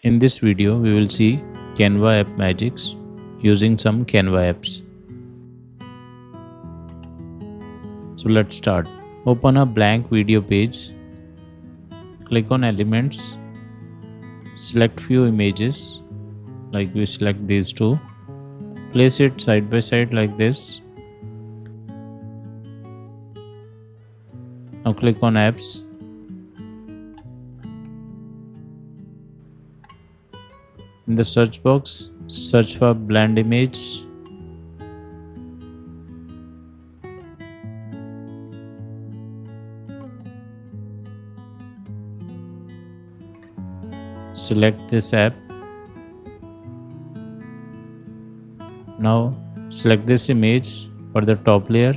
In this video, we will see Canva app magics using some Canva apps. So let's start. Open a blank video page. Click on elements. Select few images, like we select these two. Place it side by side like this. Now click on apps. In the search box, search for blend image. Select this app. Now select this image for the top layer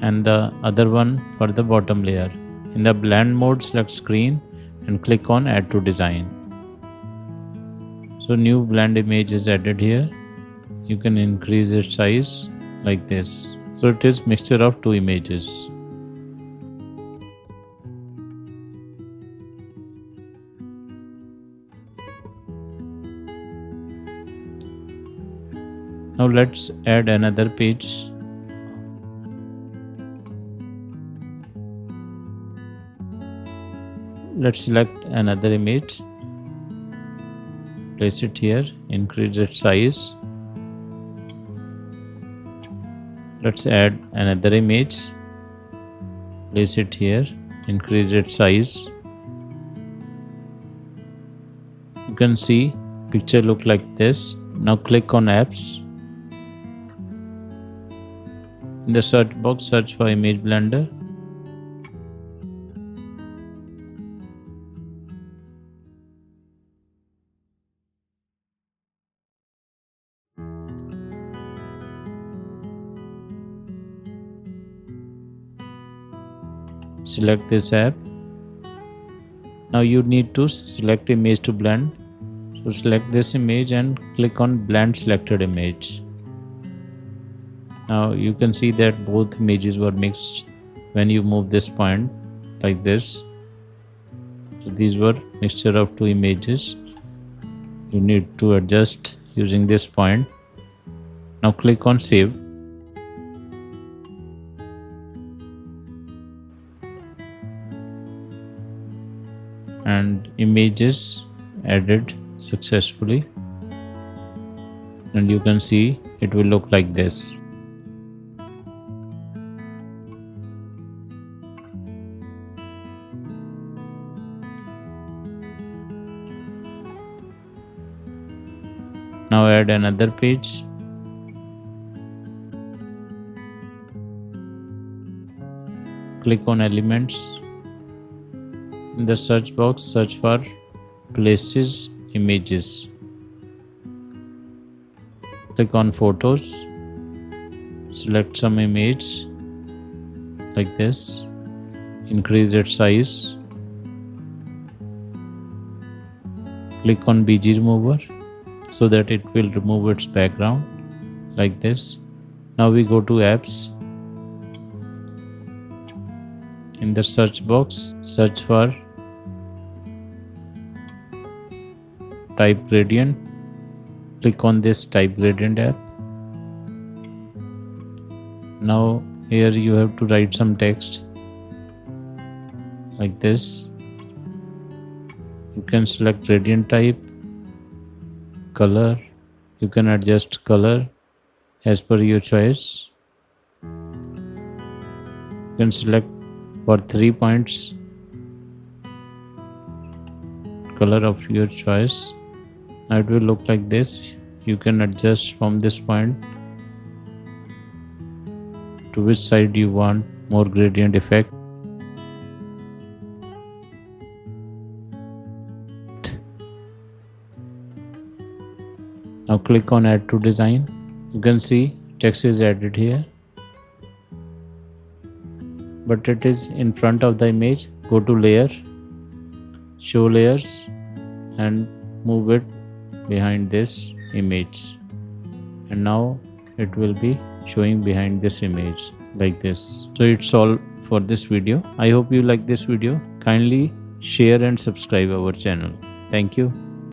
and the other one for the bottom layer. In the blend mode, select screen and click on add to design. So new blend image is added here. You can increase its size like this. So it is mixture of two images. Now let's add another page. Let's select another image. Place it here, increase its size. Let's add another image. Place it here, increase its size. You can see picture look like this. Now click on apps. In the search box, search for image blender. Select this app. Now you need to select image to blend. So select this image and click on blend selected image. Now you can see that both images were mixed when you move this point like this. So these were mixture of two images. You need to adjust using this point. Now click on save. And images added successfully. And you can see it will look like this. Now add another page. Click on elements. In the search box, search for places, images. Click on photos. Select some image like this. Increase its size. Click on BG remover so that it will remove its background like this. Now we go to apps. In the search box, search for type gradient. Click on this type gradient app. Now here you have to write some text like this. You can select gradient type, color. You can adjust color as per your choice. You can select for 3 points color of your choice. Now it will look like this. You can adjust from this point to which side you want more gradient effect. Now click on add to design. You can see text is added here, but it is in front of the image. Go to layer, show layers, and move it behind this image. And now it will be showing behind this image like this. So it's all for this video. I hope you like this video. Kindly share and subscribe our channel. Thank you.